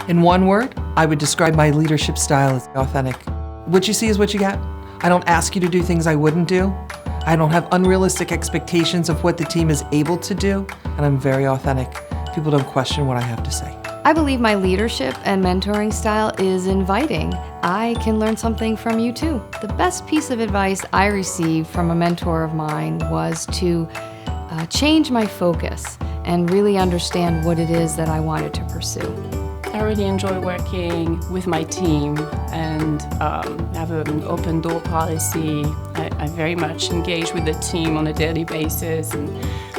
In one word, I would describe my leadership style as authentic. What you see is what you get. I don't ask you to do things I wouldn't do. I don't have unrealistic expectations of what the team is able to do, and I'm very authentic. People don't question what I have to say. I believe my leadership and mentoring style is inviting. I can learn something from you too. The best piece of advice I received from a mentor of mine was to change my focus and really understand what it is that I wanted to pursue. I really enjoy working with my team and have an open door policy. I very much engage with the team on a daily basis and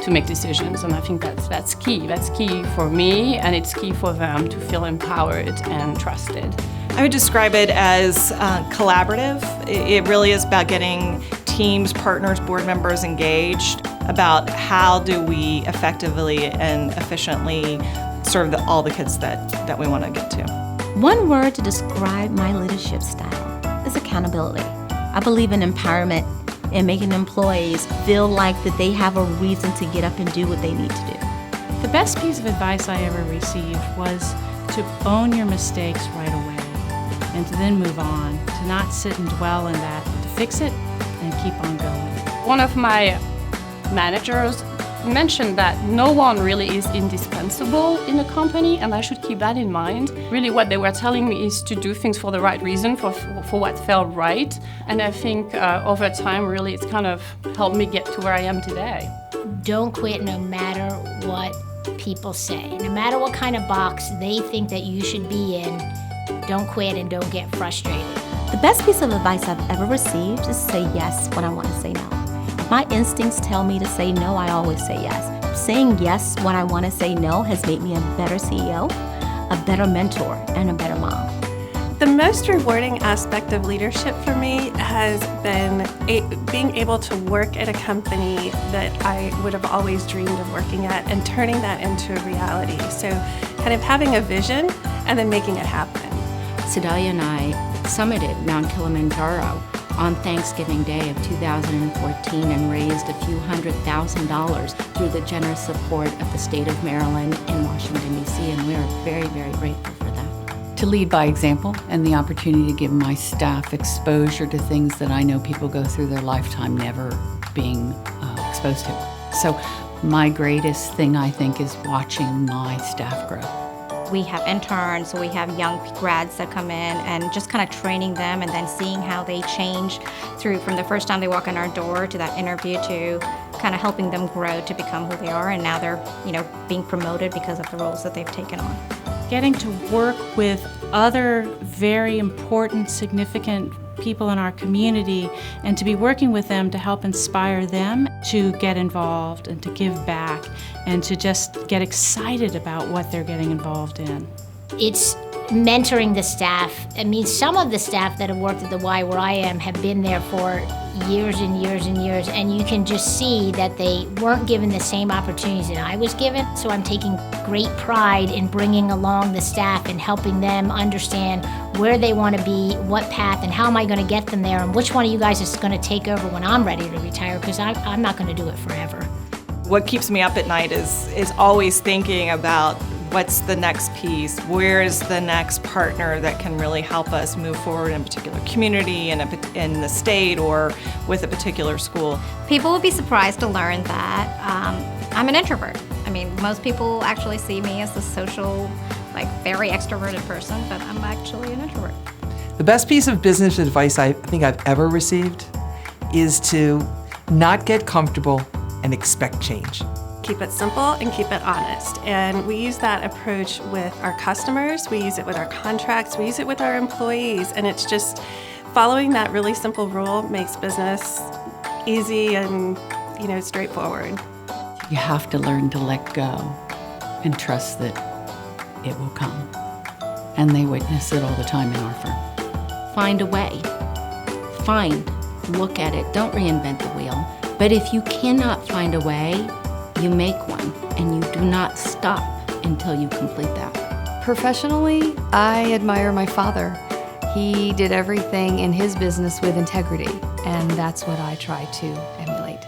to make decisions, and I think that's key. That's key for me, and it's key for them to feel empowered and trusted. I would describe it as collaborative. It really is about getting teams, partners, board members engaged about how do we effectively and efficiently serve all the kids that we want to get to. One word to describe my leadership style is accountability. I believe in empowerment and making employees feel like that they have a reason to get up and do what they need to do. The best piece of advice I ever received was to own your mistakes right away and to then move on, to not sit and dwell in that, but to fix it and keep on going. One of my managers mentioned that no one really is indispensable in a company, and I should keep that in mind. Really what they were telling me is to do things for the right reason, for what felt right, and I think over time really it's kind of helped me get to where I am today. Don't quit no matter what people say. No matter what kind of box they think that you should be in, don't quit and don't get frustrated. The best piece of advice I've ever received is say yes when I want to say no. If my instincts tell me to say no, I always say yes. Saying yes when I want to say no has made me a better CEO, a better mentor, and a better mom. The most rewarding aspect of leadership for me has been being able to work at a company that I would have always dreamed of working at and turning that into a reality. So kind of having a vision and then making it happen. Sedalia and I summited Mount Kilimanjaro on Thanksgiving Day of 2014 and raised a few $100,000 through the generous support of the state of Maryland and Washington, D.C., and we are very, very grateful for that. To lead by example and the opportunity to give my staff exposure to things that I know people go through their lifetime never being exposed to. So my greatest thing, I think, is watching my staff grow. We have interns, so we have young grads that come in and just kind of training them and then seeing how they change through from the first time they walk in our door to that interview to kind of helping them grow to become who they are, and now they're, being promoted because of the roles that they've taken on. Getting to work with other very important, significant people in our community and to be working with them to help inspire them to get involved and to give back and to just get excited about what they're getting involved in. It's mentoring the staff. I mean, some of the staff that have worked at the Y where I am have been there for years and years and years, and you can just see that they weren't given the same opportunities that I was given. So I'm taking great pride in bringing along the staff and helping them understand where they want to be, what path, and how am I going to get them there, and which one of you guys is going to take over when I'm ready to retire, because I'm not going to do it forever. What keeps me up at night is always thinking about what's the next piece, where is the next partner that can really help us move forward in a particular community, in the state, or with a particular school. People will be surprised to learn that I'm an introvert. I mean, most people actually see me as a social, very extroverted person, but I'm actually an introvert. The best piece of business advice I think I've ever received is to not get comfortable and expect change. Keep it simple and keep it honest. And we use that approach with our customers, we use it with our contracts, we use it with our employees, and it's just following that really simple rule makes business easy and, straightforward. You have to learn to let go and trust that it will come. And they witness it all the time in our firm. Find a way. Look at it. Don't reinvent the wheel. But if you cannot find a way, you make one, and you do not stop until you complete that. Professionally, I admire my father. He did everything in his business with integrity, and that's what I try to emulate.